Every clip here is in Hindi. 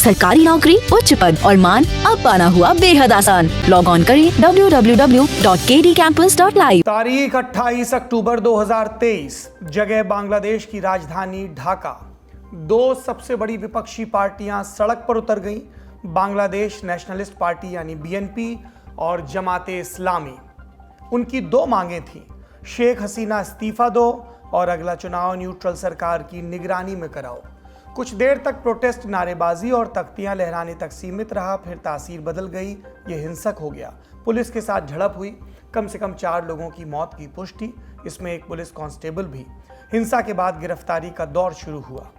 सरकारी नौकरी, उच्च पद और मान अब पाना हुआ बेहद आसान। लॉग ऑन करें www.kdcampus.live। तारीख 28 अक्टूबर 2023, जगह बांग्लादेश की राजधानी ढाका। दो सबसे बड़ी विपक्षी पार्टियां सड़क पर उतर गईं, बांग्लादेश नेशनलिस्ट पार्टी यानी बीएनपी और जमाते इस्लामी। उनकी दो मांगें थीं, शेख हसीना इस्तीफा दो और अगला चुनाव न्यूट्रल सरकार की निगरानी में कराओ। कुछ देर तक प्रोटेस्ट, नारेबाजी और तख्तियां लहराने तक सीमित रहा, फिर तासीर बदल गई, ये हिंसक हो गया। पुलिस के साथ झड़प हुई, कम से कम 4 लोगों की मौत की पुष्टि, इसमें एक पुलिस कांस्टेबल भी। हिंसा के बाद गिरफ्तारी का दौर शुरू हुआ।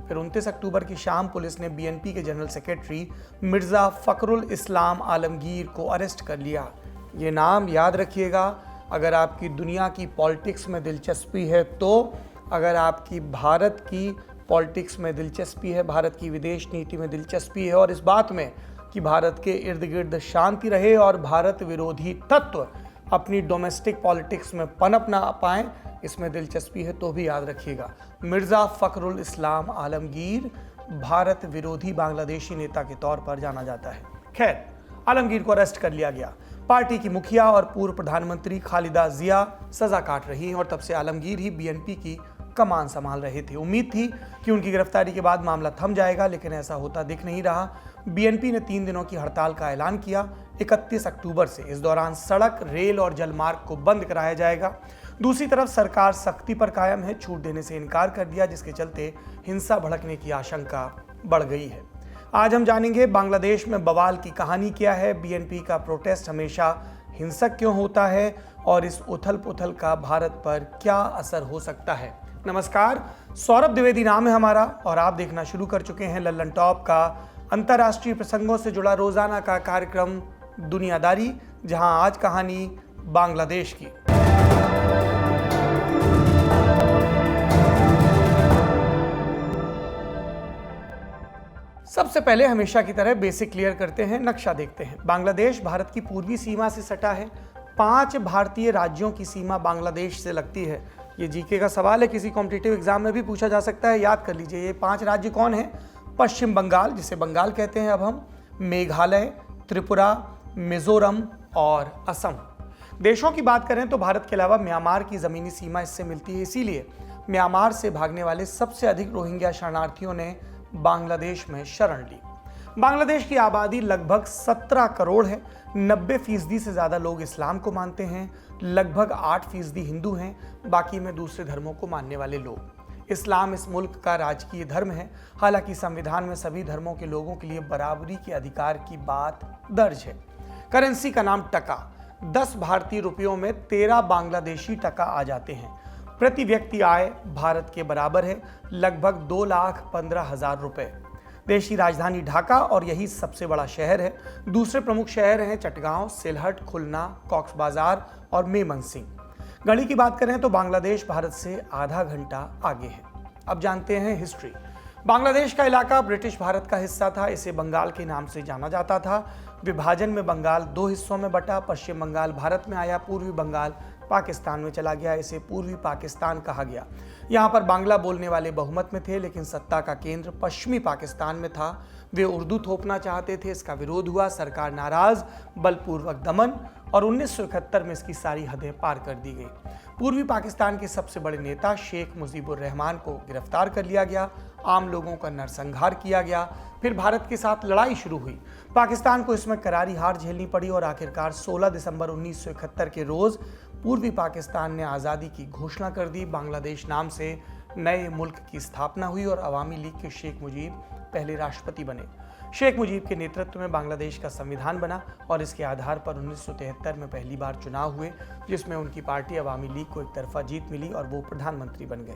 फिर 29 अक्टूबर की शाम पुलिस ने बीएनपी के जनरल सेक्रेटरी मिर्जा फखरुल इस्लाम आलमगीर को अरेस्ट कर लिया। ये नाम याद रखिएगा अगर आपकी दुनिया की पॉलिटिक्स में दिलचस्पी है तो, अगर आपकी भारत की पॉलिटिक्स में दिलचस्पी है, भारत की विदेश नीति में दिलचस्पी है और इस बात में कि भारत के इर्द गिर्द शांति रहे और भारत विरोधी तत्व अपनी डोमेस्टिक पॉलिटिक्स में पनप ना पाएं, इसमें दिलचस्पी है तो भी याद रखिएगा मिर्जा फखरुल इस्लाम आलमगीर भारत विरोधी बांग्लादेशी नेता के तौर पर जाना जाता है। खैर, आलमगीर को अरेस्ट कर लिया गया। पार्टी की मुखिया और पूर्व प्रधानमंत्री खालिदा जिया सजा काट रही हैं और तब से आलमगीर ही बीएनपी की कमान संभाल रहे थे। उम्मीद थी कि उनकी गिरफ्तारी के बाद मामला थम जाएगा, लेकिन ऐसा होता दिख नहीं रहा। बीएनपी ने 3 दिनों की हड़ताल का ऐलान किया 31 अक्टूबर से। इस दौरान सड़क, रेल और जलमार्ग को बंद कराया जाएगा। दूसरी तरफ सरकार सख्ती पर कायम है, छूट देने से इनकार कर दिया, जिसके चलते हिंसा भड़कने की आशंका बढ़ गई है। आज हम जानेंगे बांग्लादेश में बवाल की कहानी क्या है, बीएनपी का प्रोटेस्ट हमेशा हिंसक क्यों होता है और इस उथल पुथल का भारत पर क्या असर हो सकता है। नमस्कार, सौरभ द्विवेदी नाम है हमारा और आप देखना शुरू कर चुके हैं लल्लन टॉप का अंतर्राष्ट्रीय प्रसंगों से जुड़ा रोजाना का कार्यक्रम दुनियादारी, जहां आज कहानी बांग्लादेश की। सबसे पहले हमेशा की तरह बेसिक क्लियर करते हैं, नक्शा देखते हैं। बांग्लादेश भारत की पूर्वी सीमा से सटा है। 5 भारतीय राज्यों की सीमा बांग्लादेश से लगती है। ये जीके का सवाल है, किसी कॉम्पिटिटिव एग्जाम में भी पूछा जा सकता है, याद कर लीजिए। ये 5 राज्य कौन हैं? पश्चिम बंगाल, जिसे बंगाल कहते हैं अब हम, मेघालय, त्रिपुरा, मिजोरम और असम। देशों की बात करें तो भारत के अलावा म्यांमार की ज़मीनी सीमा इससे मिलती है, इसीलिए म्यांमार से भागने वाले सबसे अधिक रोहिंग्या शरणार्थियों ने बांग्लादेश में शरण ली। बांग्लादेश की आबादी लगभग 17 करोड़ है। 90% से ज़्यादा लोग इस्लाम को मानते हैं, लगभग 8% हिंदू हैं, बाकी में दूसरे धर्मों को मानने वाले लोग। इस्लाम इस मुल्क का राजकीय धर्म है। हालांकि संविधान में सभी धर्मों के लोगों के लिए बराबरी के अधिकार की बात दर्ज है। करेंसी का नाम टका। 10 भारतीय रुपयों में 13 बांग्लादेशी टका आ जाते हैं। प्रति व्यक्ति आय भारत के बराबर है, लगभग 2,15,000 रुपए। देश की राजधानी ढाका और यही सबसे बड़ा शहर है। दूसरे प्रमुख शहर हैं चटगांव, सिलहट, खुलना, कॉक्स बाजार और मेमनसिंह। गणी की बात करें तो बांग्लादेश भारत से आधा घंटा आगे है। अब जानते हैं हिस्ट्री। बांग्लादेश का इलाका ब्रिटिश भारत का हिस्सा था। इसे बंगाल के नाम से जाना जाता था। विभाजन में बंगाल 2 हिस्सों में बटा। पश्चिम बंगाल भारत में आया, पूर्वी बंगाल पाकिस्तान में चला गया। इसे पूर्वी पाकिस्तान कहा गया। यहाँ पर बांग्ला बोलने वाले बहुमत में थे, लेकिन सत्ता का केंद्र पश्चिमी पाकिस्तान में था। वे उर्दू थोपना चाहते थे, इसका विरोध हुआ, सरकार नाराज, बलपूर्वक दमन और 1971 में इसकी सारी हदें पार कर दी गई। पूर्वी पाकिस्तान के सबसे बड़े नेता शेख मुजीबुर रहमान को गिरफ्तार कर लिया गया। आम लोगों का नरसंहार किया गया। फिर भारत के साथ लड़ाई शुरू हुई। पाकिस्तान को इसमें करारी हार झेलनी पड़ी और आखिरकार 16 दिसंबर 1971 के रोज़ पूर्वी पाकिस्तान ने आज़ादी की घोषणा कर दी। बांग्लादेश नाम से नए मुल्क की स्थापना हुई और अवामी लीग के शेख मुजीब पहले राष्ट्रपति बने। शेख मुजीब के नेतृत्व में बांग्लादेश का संविधान बना और इसके आधार पर 1973 में पहली बार चुनाव हुए, जिसमें उनकी पार्टी अवामी लीग को एक तरफा जीत मिली और वो प्रधानमंत्री बन गए।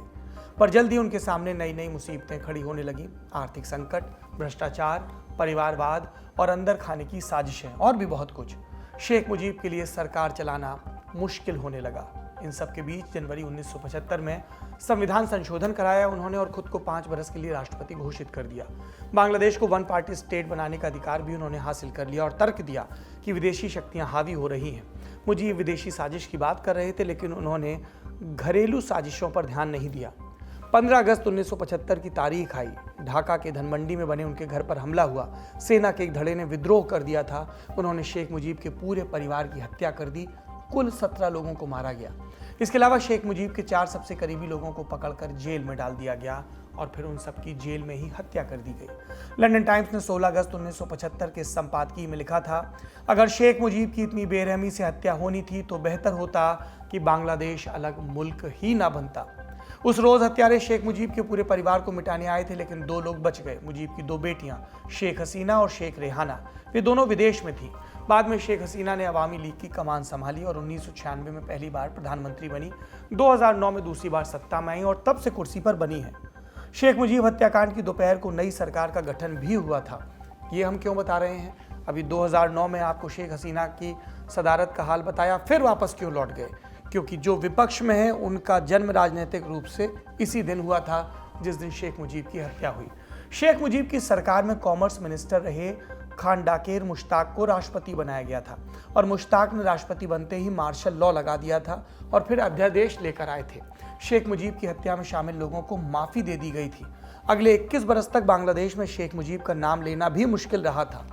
पर जल्द ही उनके सामने नई नई मुसीबतें खड़ी होने लगीं। आर्थिक संकट, भ्रष्टाचार, परिवारवाद और अंदर खाने की साजिशें और भी बहुत कुछ। शेख मुजीब के लिए सरकार चलाना मुश्किल होने लगा। इन सब के बीच जनवरी 1975 में संविधान संशोधन कराया उन्होंने और खुद को 5 बरस के लिए राष्ट्रपति घोषित कर दिया। बांग्लादेश को 1 पार्टी स्टेट बनाने का अधिकार भी उन्होंने हासिल कर लिया और तर्क दिया कि विदेशी शक्तियां हावी हो रही हैं। मुझे विदेशी साजिश की बात कर रहे थे, लेकिन उन्होंने घरेलू साजिशों पर ध्यान नहीं दिया। 15 अगस्त 1975 की तारीख आई। ढाका के धनमंडी में बने उनके घर पर हमला हुआ। सेना के एक धड़े ने विद्रोह कर दिया था। उन्होंने शेख मुजीब के पूरे परिवार की हत्या कर दी। कुल 17 लोगों को मारा गया। इसके अलावा शेख मुजीब के 4 सबसे करीबी लोगों को पकड़कर जेल में डाल दिया गया और फिर उन सबकी जेल में ही हत्या कर दी गई। लंदन टाइम्स ने 16 अगस्त 1975 के संपादकीय में लिखा था, अगर शेख मुजीब की इतनी बेरहमी से हत्या होनी थी तो बेहतर होता कि बांग्लादेश अलग मुल्क ही ना बनता। उस रोज हत्यारे शेख मुजीब के पूरे परिवार को मिटाने आए थे, लेकिन 2 लोग बच गए। मुजीब की 2 बेटियां शेख हसीना और शेख रेहाना, वे दोनों विदेश में थी। बाद में शेख हसीना ने अवामी लीग की कमान संभाली और 1996 में पहली बार प्रधानमंत्री बनी। 2009 में दूसरी बार सत्ता में आई और तब से कुर्सी पर बनी है। शेख मुजीब हत्याकांड की दोपहर को नई सरकार का गठन भी हुआ था। ये हम क्यों बता रहे हैं? अभी 2009 में आपको शेख हसीना की सदारत का हाल बताया, फिर वापस क्यों लौट गए? क्योंकि जो विपक्ष में है उनका जन्म राजनीतिक रूप से इसी दिन हुआ था जिस दिन शेख मुजीब की हत्या हुई। शेख मुजीब की सरकार में कॉमर्स मिनिस्टर रहे खान डाकेर मुश्ताक को राष्ट्रपति बनाया गया था और मुश्ताक ने राष्ट्रपति बनते ही मार्शल लॉ लगा दिया था और फिर अध्यादेश लेकर आए थे। शेख मुजीब की हत्या में शामिल लोगों को माफी दे दी गई थी। अगले 21 बरस तक बांग्लादेश में शेख मुजीब का नाम लेना भी मुश्किल रहा था।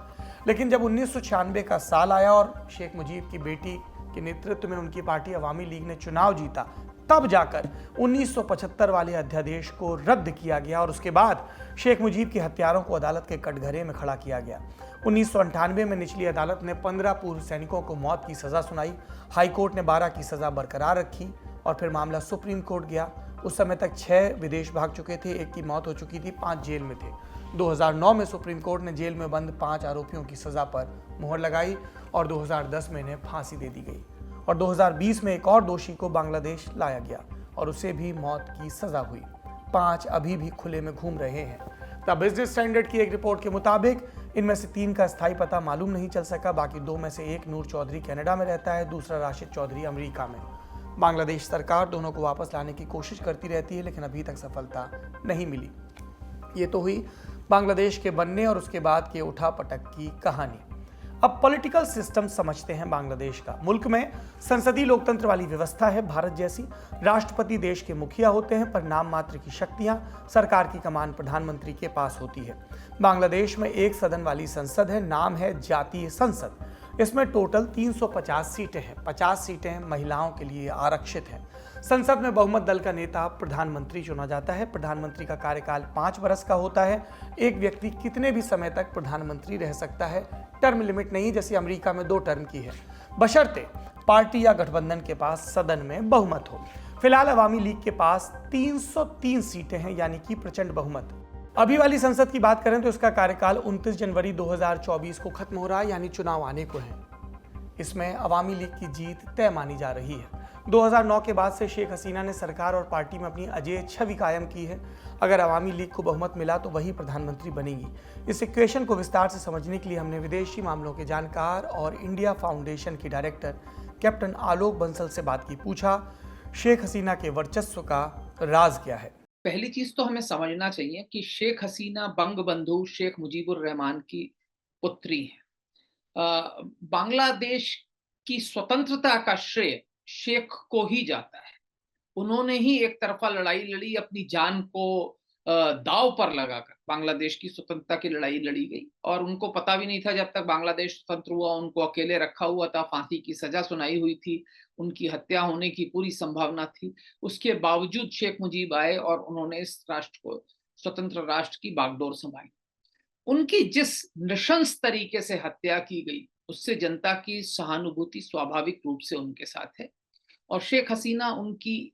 लेकिन जब 1996 का साल आया और शेख मुजीब की बेटी के नेतृत्व में उनकी पार्टी अवामी लीग ने चुनाव जीता, तब जाकर 1975 वाले अध्यादेश को रद्द किया गया और उसके बाद शेख मुजीब के हत्यारों को अदालत के कटघरे में खड़ा किया गया। 1998 में निचली अदालत ने 15 पूर्व सैनिकों को मौत की सजा सुनाई। हाई कोर्ट ने 12 की सजा बरकरार रखी और फिर मामला सुप्रीम कोर्ट गया। उस समय तक 6 विदेश भाग चुके थे, 1 की मौत हो चुकी थी, 5 जेल में थे। 2009 में सुप्रीम कोर्ट ने जेल में बंद 5 आरोपियों की सजा पर मुहर लगाई और 2010 में इन्हें फांसी दे दी गई और 2020 में एक और दोषी को बांग्लादेश लाया गया और उसे भी मौत की सजा हुई। 5 अभी भी खुले में घूम रहे हैं। द बिजनेस स्टैंडर्ड की एक रिपोर्ट के मुताबिक इनमें से 3 का स्थायी पता मालूम नहीं चल सका। बाकी 2 में से एक नूर चौधरी कनाडा में रहता है, दूसरा राशिद चौधरी अमेरिका में। बांग्लादेश सरकार दोनों को वापस लाने की कोशिश करती रहती है, लेकिन अभी तक सफलता नहीं मिली। ये तो हुई बांग्लादेश के बनने और उसके बाद के उठापटक की कहानी। अब पॉलिटिकल सिस्टम समझते हैं बांग्लादेश का। मुल्क में संसदीय लोकतंत्र वाली व्यवस्था है भारत जैसी। राष्ट्रपति देश के मुखिया होते हैं, पर नाम मात्र की शक्तियां सरकार की कमान प्रधानमंत्री के पास होती है। बांग्लादेश में 1 सदन वाली संसद है, नाम है जातीय संसद। इसमें टोटल 350 सीटें हैं। 50 सीटें महिलाओं के लिए आरक्षित हैं। संसद में बहुमत दल का नेता प्रधानमंत्री चुना जाता है। प्रधानमंत्री का कार्यकाल 5 वर्ष का होता है। एक व्यक्ति कितने भी समय तक प्रधानमंत्री रह सकता है, टर्म लिमिट नहीं, जैसे अमेरिका में 2 टर्म की है, बशर्ते पार्टी या गठबंधन के पास सदन में बहुमत हो। फिलहाल अवामी लीग के पास 303 सीटें हैं, यानी कि प्रचंड बहुमत। अभी वाली संसद की बात करें तो इसका कार्यकाल 29 जनवरी 2024 को खत्म हो रहा है, यानी चुनाव आने को है। इसमें अवामी लीग की जीत तय मानी जा रही है। 2009 के बाद से शेख हसीना ने सरकार और पार्टी में अपनी अजेय छवि कायम की है। अगर अवामी लीग को बहुमत मिला तो वही प्रधानमंत्री बनेगी। इस इक्वेशन को विस्तार से समझने के लिए हमने विदेशी मामलों के जानकार और इंडिया फाउंडेशन के डायरेक्टर कैप्टन आलोक बंसल से बात की। पूछा, शेख हसीना के वर्चस्व का राज क्या है? पहली चीज तो हमें समझना चाहिए कि शेख हसीना बंगबंधु शेख मुजीबुर रहमान की पुत्री है। बांग्लादेश की स्वतंत्रता का श्रेय शेख को ही जाता है। उन्होंने ही एक तरफा लड़ाई लड़ी, अपनी जान को दांव पर लगाकर बांग्लादेश की स्वतंत्रता की लड़ाई लड़ी गई और उनको पता भी नहीं था जब तक बांग्लादेश स्वतंत्र हुआ। उनको अकेले रखा हुआ था, फांसी की सजा सुनाई हुई थी, उनकी हत्या होने की पूरी संभावना थी। उसके बावजूद शेख मुजीब आए और उन्होंने इस राष्ट्र को स्वतंत्र राष्ट्र की बागडोर संभाली। उनकी जिस नृशंस तरीके से हत्या की गई, उससे जनता की सहानुभूति स्वाभाविक रूप से उनके साथ है। और शेख हसीना उनकी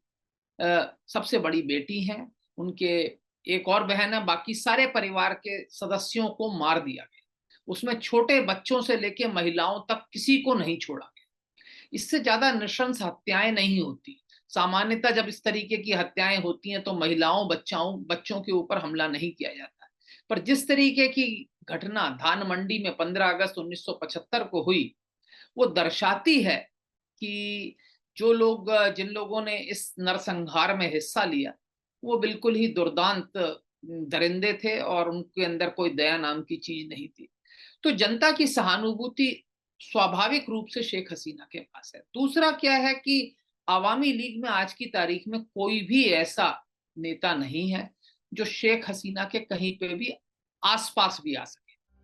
सबसे बड़ी बेटी हैं। उनके एक और बहन है। बाकी सारे परिवार के सदस्यों को मार दिया गया। उसमें छोटे बच्चों से लेकर महिलाओं तक किसी को नहीं छोड़ा गया। इससे ज्यादा नृशंस हत्याएं नहीं होती। सामान्यतः जब इस तरीके की हत्याएं होती हैं तो महिलाओं बच्चों के ऊपर हमला नहीं किया जाता। पर जिस तरीके की घटना धानमंडी में 15 अगस्त 1975 को हुई, वो दर्शाती है कि जिन लोगों ने इस नरसंहार में हिस्सा लिया वो बिल्कुल ही दुर्दांत दरिंदे थे और उनके अंदर कोई दया नाम की चीज नहीं थी। तो जनता की सहानुभूति स्वाभाविक रूप से शेख हसीना के पास है। दूसरा क्या है कि अवामी लीग में आज की तारीख में कोई भी ऐसा नेता नहीं है जो शेख हसीना के कहीं पे भी आसपास भी आ सके।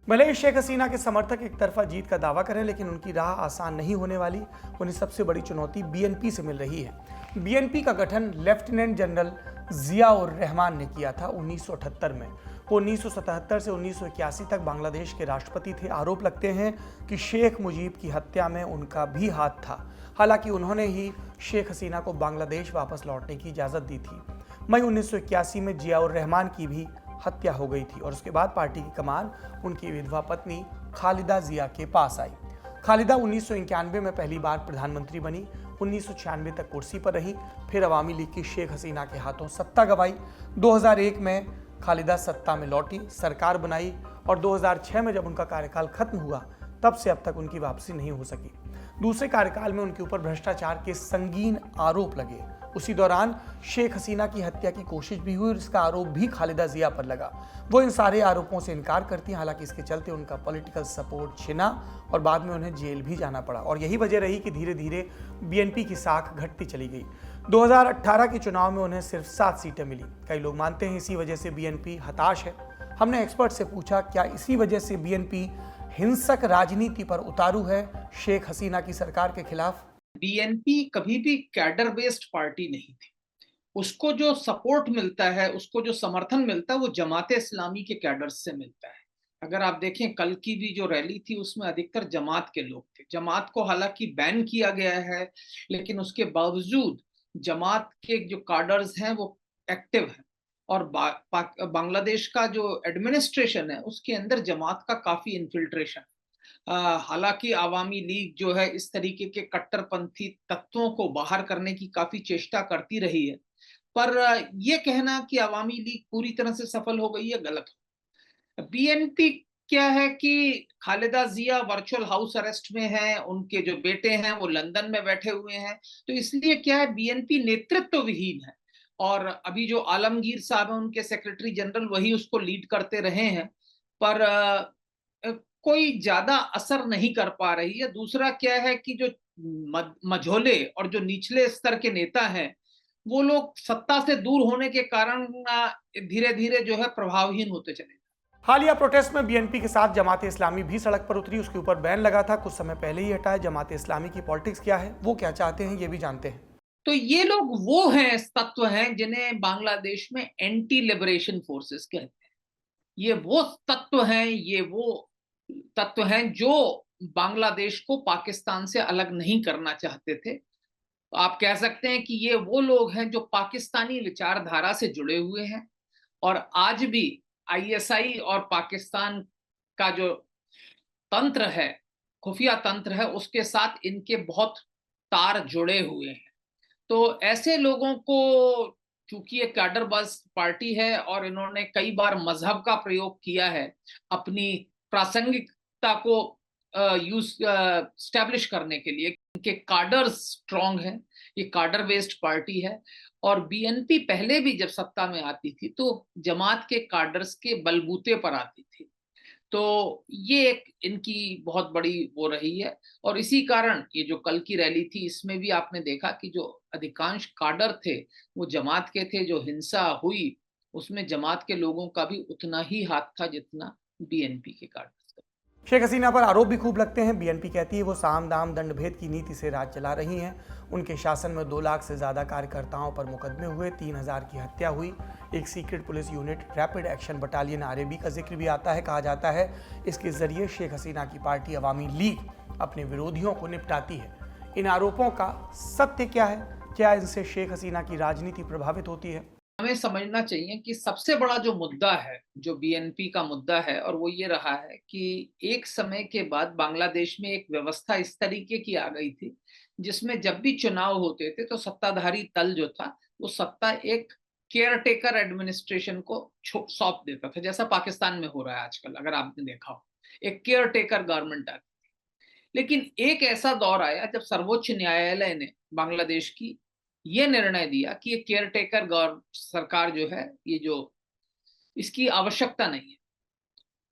भले ही शेख हसीना के समर्थक एक तरफा जीत का दावा करें, लेकिन उनकी राह आसान नहीं होने वाली। उन्हें सबसे बड़ी चुनौती बीएनपी से मिल रही है। बीएनपी का गठन लेफ्टिनेंट जनरल जिया उर रहमान ने किया था 1978 में। वो 1977 से 1981 तक बांग्लादेश के राष्ट्रपति थे। आरोप लगते हैं कि शेख मुजीब की हत्या में उनका भी हाथ था। हालांकि उन्होंने ही शेख हसीना को बांग्लादेश वापस लौटने की इजाज़त दी थी। मई 1981 में जिया उर रहमान की भी हत्या हो गई थी और उसके बाद पार्टी की कमान उनकी विधवा पत्नी खालिदा जिया के पास आई। खालिदा 1991 में पहली बार प्रधानमंत्री बनी। 1996 तक कुर्सी पर रही, फिर अवामी लीग की शेख हसीना के हाथों सत्ता गंवाई। 2001 में खालिदा सत्ता में लौटी, सरकार बनाई और 2006 में जब उनका कार्यकाल खत्म हुआ तब से अब तक उनकी वापसी नहीं हो सकी। दूसरे कार्यकाल में उनके ऊपर भ्रष्टाचार के संगीन आरोप लगे। उसी दौरान शेख हसीना की हत्या की कोशिश भी हुई और इसका आरोप भी खालिदा जिया पर लगा। वो इन सारे आरोपों से इनकार करती हैं। हालांकि इसके चलते उनका पॉलिटिकल सपोर्ट छिना और बाद में उन्हें जेल भी जाना पड़ा और यही वजह रही कि धीरे धीरे बीएनपी की साख घटती चली गई। 2018 के चुनाव में उन्हें सिर्फ 7 सीटें मिली। कई लोग मानते हैं इसी वजह से बीएनपी हताश है। हमने एक्सपर्ट से पूछा, क्या इसी वजह से बीएनपी हिंसक राजनीति पर उतारू है शेख हसीना की सरकार के खिलाफ? बीएनपी कभी भी कैडर बेस्ड पार्टी नहीं थी। उसको जो सपोर्ट मिलता है, उसको जो समर्थन मिलता है, वो जमात इस्लामी के कैडर्स से मिलता है। अगर आप देखें कल की भी जो रैली थी उसमें अधिकतर जमात के लोग थे। जमात को हालांकि बैन किया गया है, लेकिन उसके बावजूद जमात के जो कैडर्स हैं वो एक्टिव हैं और बांग्लादेश का जो एडमिनिस्ट्रेशन है उसके अंदर जमात का काफी इन्फिल्ट्रेशन। हालांकि आवामी लीग जो है इस तरीके के कट्टरपंथी तत्वों को बाहर करने की काफी चेष्टा करती रही है, पर यह कहना कि आवामी लीग पूरी तरह से सफल हो गई है गलत है। बीएनपी क्या है कि खालिदा जिया वर्चुअल हाउस अरेस्ट में है, उनके जो बेटे हैं वो लंदन में बैठे हुए हैं, तो इसलिए क्या है बीएनपी नेतृत्व विहीन है और अभी जो आलमगीर साहब हैं उनके सेक्रेटरी जनरल वही उसको लीड करते रहे हैं, पर कोई ज्यादा असर नहीं कर पा रही है। दूसरा क्या है कि जो मझोले और जो निचले स्तर के नेता हैं वो लोग सत्ता से दूर होने के कारण धीरे धीरे जो है प्रभावहीन होते चले। हालिया प्रोटेस्ट में बीएनपी के साथ जमात इस्लामी भी सड़क पर उतरी। उसके ऊपर बैन लगा था, कुछ समय पहले ही हटाया। जमात इस्लामी की पॉलिटिक्स क्या है, वो क्या चाहते हैं, ये भी जानते हैं। तो ये लोग वो हैं, तत्व हैं जिन्हें बांग्लादेश में एंटी लिबरेशन फोर्सेस कहते हैं। ये वो तत्व हैं, ये वो तत्व हैं जो बांग्लादेश को पाकिस्तान से अलग नहीं करना चाहते थे। तो आप कह सकते हैं कि ये वो लोग हैं जो पाकिस्तानी विचारधारा से जुड़े हुए हैं और आज भी आईएसआई और पाकिस्तान का जो तंत्र है, खुफिया तंत्र है, उसके साथ इनके बहुत तार जुड़े हुए हैं। तो ऐसे लोगों को, चूंकि ये कैडर बस पार्टी है और इन्होंने कई बार मजहब का प्रयोग किया है अपनी प्रासंगिकता को स्टैब्लिश करने के लिए, इनके कार्डर स्ट्रॉन्ग है, ये कार्डर बेस्ड पार्टी है और बीएनपी पहले भी जब सत्ता में आती थी तो जमात के कार्डर्स के बलबूते पर आती थी। तो ये एक इनकी बहुत बड़ी वो रही है और इसी कारण ये जो कल की रैली थी इसमें भी आपने देखा कि जो अधिकांश काडर थे वो जमात के थे। जो हिंसा हुई उसमें जमात के लोगों का भी उतना ही हाथ था जितना बीएनपी के काडर। शेख हसीना पर आरोप भी खूब लगते हैं। बीएनपी कहती है वो साम दाम दंड भेद की नीति से राज चला रही हैं। उनके शासन में 2 लाख से ज़्यादा कार्यकर्ताओं पर मुकदमे हुए, 3000 की हत्या हुई। एक secret police unit rapid action battalion RAB का जिक्र भी आता है। कहा जाता है इसके जरिए शेख हसीना की पार्टी अवामी लीग अपने विरोधियों को निपटाती है। इन आरोपों का सत्य क्या है? क्या इनसे शेख हसीना की राजनीति प्रभावित होती है? हमें समझना चाहिए कि सबसे बड़ा जो मुद्दा है, जो बीएनपी का मुद्दा है, और वो ये रहा है कि एक समय के बाद बांग्लादेश में एक व्यवस्था इस तरीके की आ गई थी जिसमें जब भी चुनाव होते थे तो सत्ताधारी तल जो था वो सत्ता एक केयर टेकर एडमिनिस्ट्रेशन को सौंप देता था, जैसा पाकिस्तान में हो रहा है आजकल। अगर आपने देखा हो, एक केयर टेकर गवर्नमेंट आती थी। लेकिन एक ऐसा दौर आया जब सर्वोच्च न्यायालय ने बांग्लादेश की ये निर्णय दिया कि ये केयर टेकर सरकार जो है, ये जो इसकी आवश्यकता नहीं है।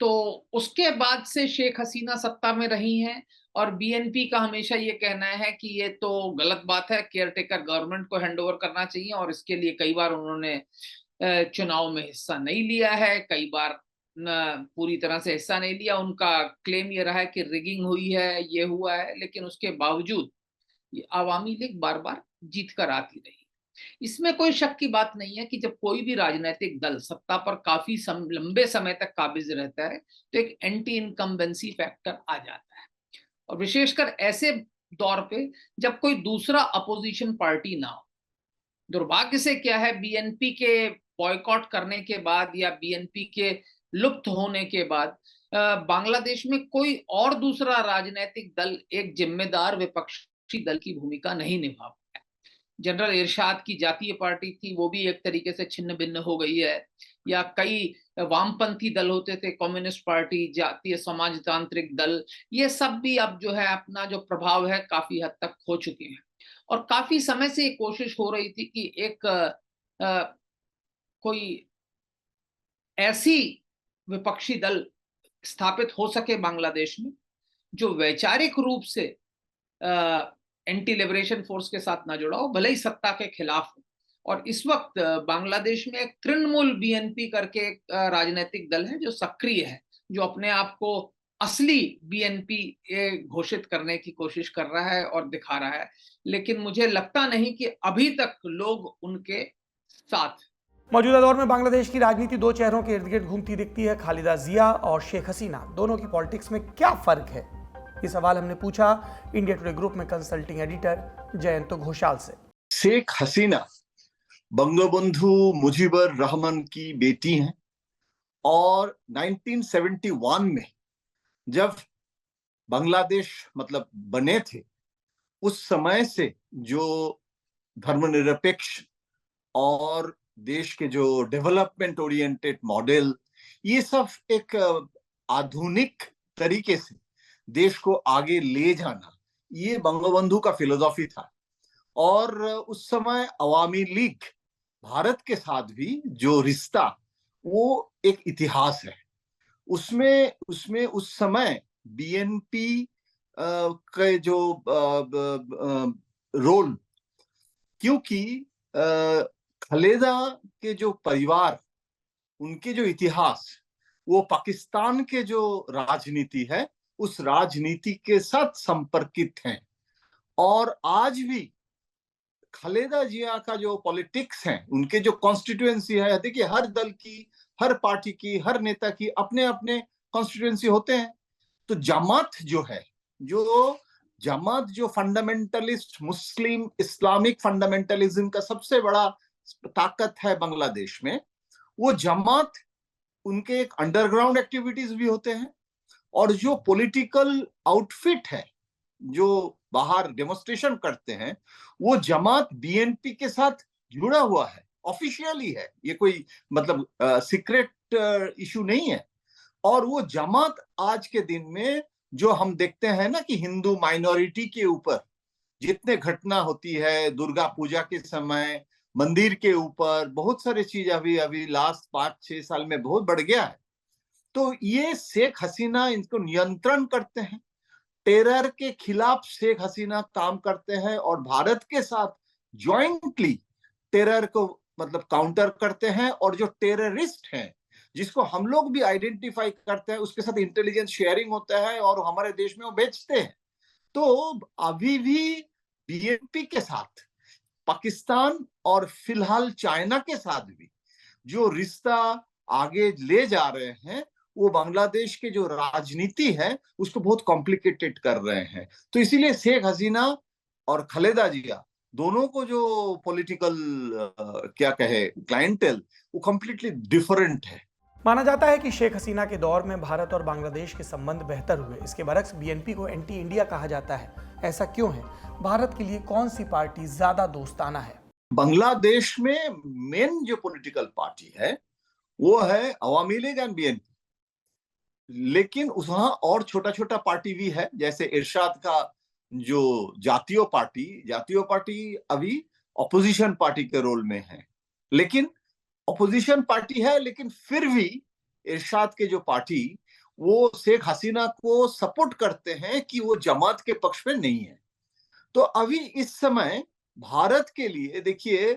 तो उसके बाद से शेख हसीना सत्ता में रही हैं और बीएनपी का हमेशा ये कहना है कि ये तो गलत बात है, केयरटेकर गवर्नमेंट को हैंडओवर करना चाहिए, और इसके लिए कई बार उन्होंने चुनाव में हिस्सा नहीं लिया है, कई बार पूरी तरह से हिस्सा नहीं लिया। उनका क्लेम ये रहा है कि रिगिंग हुई है, ये हुआ है, लेकिन उसके बावजूद ये आवामी लीग बार बार जीत कर आती रही। इसमें कोई शक की बात नहीं है कि जब कोई भी राजनीतिक दल सत्ता पर काफी लंबे समय तक काबिज रहता है तो एक एंटी इनकम्बेंसी फैक्टर आ जाता है, और विशेषकर ऐसे दौर पे जब कोई दूसरा अपोजिशन पार्टी ना हो। दुर्भाग्य से क्या है, बीएनपी के बॉयकॉट करने के बाद या बीएनपी के लुप्त होने के बाद बांग्लादेश में कोई और दूसरा राजनीतिक दल एक जिम्मेदार विपक्षी दल की भूमिका नहीं निभा पाया। जनरल इरशाद की जातीय पार्टी थी, वो भी एक तरीके से छिन्न भिन्न हो गई है, या कई वामपंथी दल होते थे, कम्युनिस्ट पार्टी, जातीय समाजतांत्रिक दल, ये सब भी अब जो है अपना जो प्रभाव है काफी हद तक खो चुके हैं। और काफी समय से ये कोशिश हो रही थी कि एक कोई ऐसी विपक्षी दल स्थापित हो सके बांग्लादेश में जो वैचारिक रूप से एंटी लिबरेशन फोर्स के साथ ना जुड़ा हो, भले ही सत्ता के खिलाफ हो। और इस वक्त बांग्लादेश में एक तृणमूल बीएनपी करके एक राजनीतिक दल है जो सक्रिय है, जो अपने आप को असली बीएनपी घोषित करने की कोशिश कर रहा है और दिखा रहा है, लेकिन मुझे लगता नहीं कि अभी तक लोग उनके साथ। मौजूदा दौर में बांग्लादेश की राजनीति दो चेहरों के इर्द गिर्द घूमती दिखती है, खालिदा जिया और शेख हसीना। दोनों की पॉलिटिक्स में क्या फर्क है, ये सवाल हमने पूछा इंडिया टुडे ग्रुप में कंसल्टिंग एडिटर जयंत घोषाल से। शेख हसीना बंगबंधु मुजीबर रहमान की बेटी हैं और 1971 में जब बांग्लादेश मतलब बने थे, उस समय से जो धर्मनिरपेक्ष और देश के जो डेवलपमेंट ओरिएंटेड मॉडल, ये सब एक आधुनिक तरीके से देश को आगे ले जाना, ये बंगबंधु का फिलोसॉफी था। और उस समय अवामी लीग भारत के साथ भी जो रिश्ता, वो एक इतिहास है। उसमें उस समय बीएनपी के जो रोल, क्योंकि खालिदा के जो परिवार, उनके जो इतिहास, वो पाकिस्तान के जो राजनीति है उस राजनीति के साथ संपर्कित हैं। और आज भी खालिदा जिया का जो पॉलिटिक्स है, उनके जो कॉन्स्टिट्यूएंसी है, देखिए हर दल की, हर पार्टी की, हर नेता की अपने अपने कॉन्स्टिट्यूएंसी होते हैं। तो जमात जो है, जमात जो फंडामेंटलिस्ट मुस्लिम इस्लामिक फंडामेंटलिज्म का सबसे बड़ा ताकत है बांग्लादेश में, वो जमात, उनके एक अंडरग्राउंड एक्टिविटीज भी होते हैं, और जो पॉलिटिकल आउटफिट है जो बाहर डेमोन्स्ट्रेशन करते हैं, वो जमात बीएनपी के साथ जुड़ा हुआ है, ऑफिशियली है, ये कोई मतलब सीक्रेट इशू नहीं है। और वो जमात आज के दिन में जो हम देखते हैं ना कि हिंदू माइनॉरिटी के ऊपर जितने घटना होती है, दुर्गा पूजा के समय मंदिर के ऊपर बहुत सारी चीज अभी लास्ट 5-6 साल में बहुत बढ़ गया है। तो ये शेख हसीना इनको नियंत्रण करते हैं, टेरर के खिलाफ शेख हसीना काम करते हैं और भारत के साथ जॉइंटली टेरर को मतलब काउंटर करते हैं। और जो टेररिस्ट हैं, जिसको हम लोग भी आइडेंटिफाई करते हैं, उसके साथ इंटेलिजेंस शेयरिंग होता है और हमारे देश में वो बेचते हैं। तो अभी भी बीएनपी के साथ पाकिस्तान और फिलहाल चाइना के साथ भी जो रिश्ता आगे ले जा रहे हैं, वो बांग्लादेश के जो राजनीति है उसको बहुत कॉम्प्लिकेटेड कर रहे हैं। तो इसीलिए शेख हसीना और खालिदा जिया दोनों को जो पॉलिटिकल क्या कहे क्लाइंटेल, वो कंप्लीटली डिफरेंट है। माना जाता है कि शेख हसीना के दौर में भारत और बांग्लादेश के संबंध बेहतर हुए। इसके बरक्स बीएनपी को एंटी इंडिया कहा जाता है, ऐसा क्यों है? भारत के लिए कौन सी पार्टी ज्यादा दोस्ताना है? बांग्लादेश में मेन जो पॉलिटिकल पार्टी है वो है अवामी लीग एंड बीएनपी, लेकिन वहां और छोटा छोटा पार्टी भी है, जैसे इरशाद का जो जातीय पार्टी अभी ऑपोजिशन पार्टी के रोल में है, लेकिन ऑपोजिशन पार्टी है, लेकिन फिर भी इरशाद के जो पार्टी वो शेख हसीना को सपोर्ट करते हैं कि वो जमात के पक्ष में नहीं है। तो अभी इस समय भारत के लिए देखिए,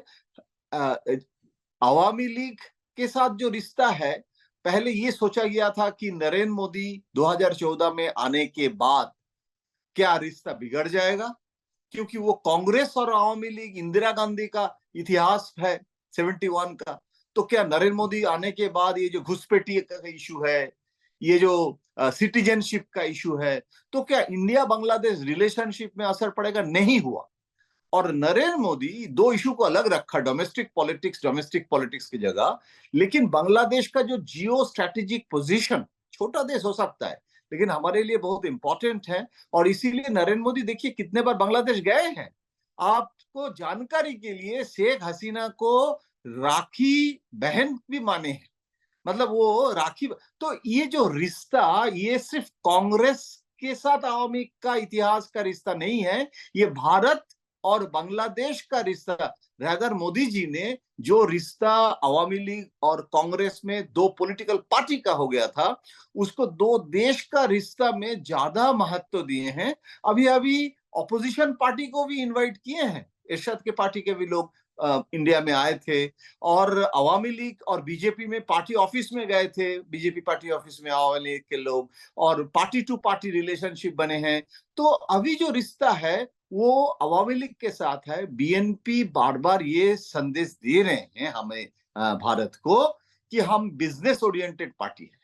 अवामी लीग के साथ जो रिश्ता है, पहले ये सोचा गया था कि नरेंद्र मोदी 2014 में आने के बाद क्या रिश्ता बिगड़ जाएगा, क्योंकि वो कांग्रेस और अवामी लीग, इंदिरा गांधी का इतिहास है 71 का। तो क्या नरेंद्र मोदी आने के बाद ये जो घुसपैठी का इशू है, ये जो सिटीजनशिप का इशू है, तो क्या इंडिया बांग्लादेश रिलेशनशिप में असर पड़ेगा? नहीं हुआ। और नरेंद्र मोदी दो इशू को अलग रखा, डोमेस्टिक पॉलिटिक्स की जगह। लेकिन बांग्लादेश का जो जियो स्ट्रेटेजिक पोजीशन, छोटा देश हो सकता है लेकिन हमारे लिए बहुत इंपॉर्टेंट है, और इसीलिए नरेंद्र मोदी देखिए कितने बार बांग्लादेश गए हैं। आपको जानकारी के लिए, शेख हसीना को राखी बहन भी माने हैं, मतलब वो राखी। तो ये जो रिश्ता, ये सिर्फ कांग्रेस के साथ आवामी का इतिहास का रिश्ता नहीं है, ये भारत और बांग्लादेश का रिश्ता। रादर मोदी जी ने जो रिश्ता अवामी लीग और कांग्रेस में दो पॉलिटिकल पार्टी का हो गया था, उसको दो देश का रिश्ता में ज्यादा महत्व दिए हैं। अभी अभी ऑपोजिशन पार्टी को भी इनवाइट किए हैं, इरशाद के पार्टी के भी लोग इंडिया में आए थे, और अवामी लीग और बीजेपी में पार्टी ऑफिस में गए थे, बीजेपी पार्टी ऑफिस में अवामी लीग के लोग, और पार्टी टू पार्टी रिलेशनशिप बने हैं। तो अभी जो रिश्ता है वो अवामी लीग के साथ है। बीएनपी बार बार ये संदेश दे रहे हैं हमें, भारत को, कि हम बिजनेस ओरिएंटेड पार्टी है,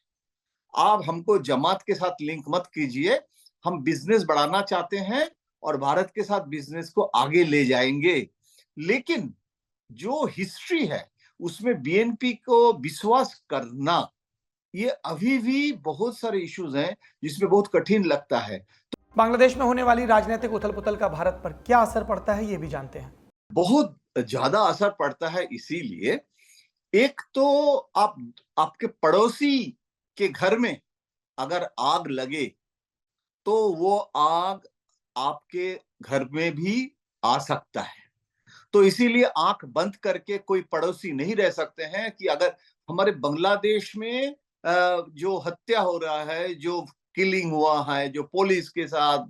आप हमको जमात के साथ लिंक मत कीजिए, हम बिजनेस बढ़ाना चाहते हैं और भारत के साथ बिजनेस को आगे ले जाएंगे। लेकिन जो हिस्ट्री है उसमें बीएनपी को विश्वास करना, ये अभी भी बहुत सारे इश्यूज हैं जिसमें बहुत कठिन लगता है। बांग्लादेश में होने वाली राजनीतिक उथल पुथल का भारत पर क्या असर पड़ता है, ये भी जानते हैं। बहुत ज्यादा असर पड़ता है। इसीलिए एक तो आपके पड़ोसी के घर में अगर आग लगे तो वो आग आपके घर में भी आ सकता है। तो इसीलिए आंख बंद करके कोई पड़ोसी नहीं रह सकते हैं कि अगर हमारे बांग्लादेश में जो हत्या हो रहा है, जो किलिंग हुआ है, जो पुलिस के साथ,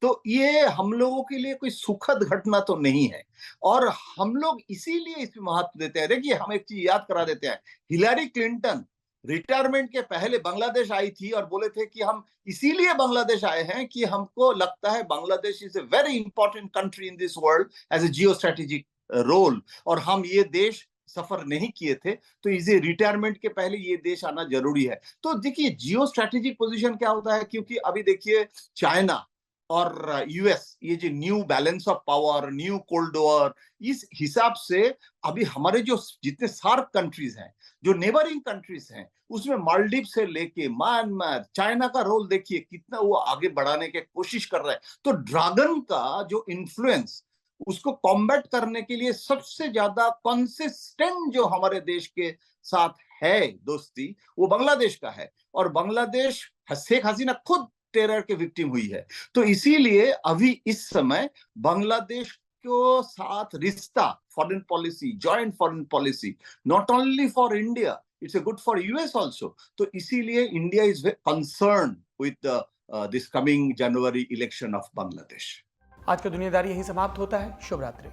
तो ये हम लोगों के लिए कोई सुखद घटना तो नहीं है, और हम लोग इसीलिए इसमें महत्व देते हैं। देखिए, हम एक चीज याद करा देते हैं, हिलारी क्लिंटन रिटायरमेंट के पहले बांग्लादेश आई थी और बोले थे कि हम इसीलिए बांग्लादेश आए हैं कि हमको लगता है Bangladesh is a very important country in this world as a geostrategic role, और हम ये देश सफर नहीं किए थे, तो इसे रिटायरमेंट के पहले ये देश आना जरूरी है। तो देखिए, जियो स्ट्रेटेजिक पोजीशन क्या होता है, क्योंकि अभी देखिए चाइना और यूएस, ये जो new balance of power, new cold war, इस हिसाब से अभी हमारे जो जितने सार्क कंट्रीज हैं, जो नेबरिंग कंट्रीज हैं, उसमें मालदीव से लेके म्यांमार, चाइना का रोल देखिए कितना वो आगे बढ़ाने की कोशिश कर रहा है। तो ड्रैगन का जो इन्फ्लुएंस, उसको कॉम्बैट करने के लिए सबसे ज्यादा कंसिस्टेंट जो हमारे देश के साथ है दोस्ती, वो बांग्लादेश का है। और बांग्लादेश, शेख हसीना खुद टेरर के विक्टिम हुई है। तो इसीलिए अभी इस समय बांग्लादेश को साथ रिश्ता, foreign policy, joint foreign policy, not only for India, it's a good for US also. तो इसीलिए India is concern with this coming January election of Bangladesh. आज का दुनियादारी यही समाप्त होता है। शुभ रात्रि।